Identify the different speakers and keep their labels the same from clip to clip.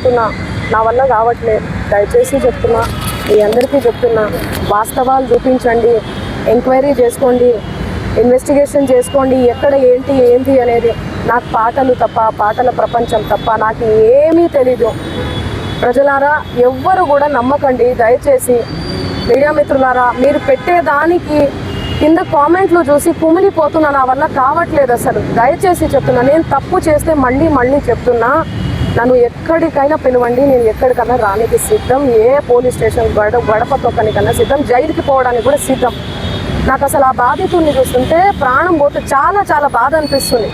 Speaker 1: చెప్తున్నా, నా వల్ల కావట్లేదు. దయచేసి చెప్తున్నా, మీ అందరికీ చెప్తున్నా, వాస్తవాలు చూపించండి, ఎంక్వైరీ చేసుకోండి, ఇన్వెస్టిగేషన్ చేసుకోండి, ఎక్కడ ఏంటి అనేది. నాకు పాటలు తప్ప, పాటల ప్రపంచం తప్ప నాకు ఏమీ తెలీదు. ప్రజలారా ఎవ్వరు కూడా నమ్మకండి దయచేసి. మీడియా మిత్రులారా, మీరు పెట్టేదానికి కింద కామెంట్లు చూసి కుమిలిపోతున్నా, నా వల్ల కావట్లేదు అసలు. దయచేసి చెప్తున్నా, నేను తప్పు చేస్తే మళ్ళీ చెప్తున్నా, నన్ను ఎక్కడికైనా పిలవండి, నేను ఎక్కడికైనా రానికి సిద్ధం. ఏ పోలీస్ స్టేషన్ గడప తొక్కనికన్నా సిద్ధం, జైలుకి పోవడానికి కూడా సిద్ధం. నాకు అసలు ఆ బాధితుల్ని చూస్తుంటే ప్రాణం పోతే చాలా బాధ అనిపిస్తుంది.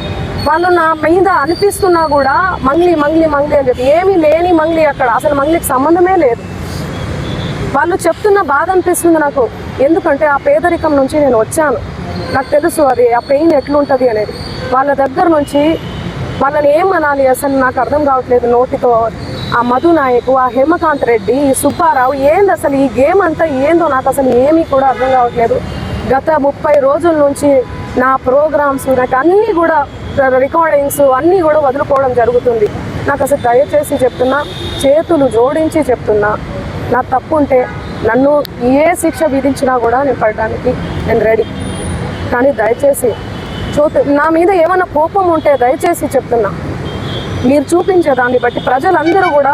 Speaker 1: వాళ్ళు నా మీద అనిపిస్తున్నా కూడా మంగ్లీ అని చెప్పి, ఏమీ లేని మంగ్లీ అక్కడ, అసలు మంగ్లీకి సంబంధమే లేదు. వాళ్ళు చెప్తున్న బాధ అనిపిస్తుంది నాకు. ఎందుకంటే ఆ పేదరికం నుంచి నేను వచ్చాను, నాకు తెలుసు అది ఆ పెయిన్ ఎట్లుంటుంది అనేది. వాళ్ళ దగ్గర నుంచి వాళ్ళని ఏమనాలి అసలు నాకు అర్థం కావట్లేదు నోటితో. ఆ మధు నాయకు, ఆ హేమకాంత్ రెడ్డి, ఈ సుబ్బారావు, ఏంది అసలు ఈ గేమ్ అంతా ఏందో నాకు అసలు ఏమీ కూడా అర్థం కావట్లేదు. గత 30 రోజుల నుంచి నా ప్రోగ్రామ్స్, నాకు అన్నీ కూడా రికార్డింగ్స్ అన్నీ కూడా వదులుకోవడం జరుగుతుంది. నాకు అసలు దయచేసి చెప్తున్నా, చేతులు జోడించి చెప్తున్నా, నా తప్పు ఉంటే నన్ను ఏ శిక్ష విధించినా కూడా నేను పడడానికి నేను రెడీ. కానీ దయచేసి నా మీద ఏమైనా కోపం ఉంటే దయచేసి చెప్తున్నా, మీరు చూపించే దాన్ని బట్టి ప్రజలందరూ కూడా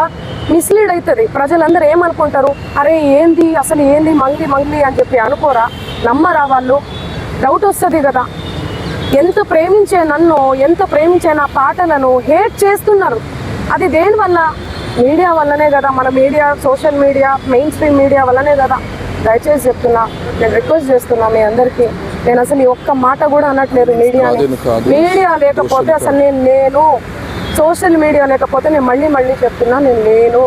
Speaker 1: మిస్లీడ్ అవుతుంది. ప్రజలందరూ ఏమనుకుంటారు, అరే ఏంది అసలు ఏంది మంగ్లీ అని చెప్పి అనుకోరా, నమ్మరా వాళ్ళు? డౌట్ వస్తుంది కదా. ఎంత ప్రేమించే నన్ను, ఎంత ప్రేమించే నా పాటలను హేట్ చేస్తున్నారు. అది దేనివల్ల? మీడియా వల్లనే కదా. మన media, social media, main stream media వల్లనే కదా. దయచేసి చెప్తున్నా, నేను రిక్వెస్ట్ చేస్తున్నా మీ అందరికీ. నేను అసలు ఈ ఒక్క మాట కూడా అనట్లేదు. మీడియా లేకపోతే అసలు నేను సోషల్ మీడియా లేకపోతే నేను మళ్ళీ చెప్తున్నా, నేను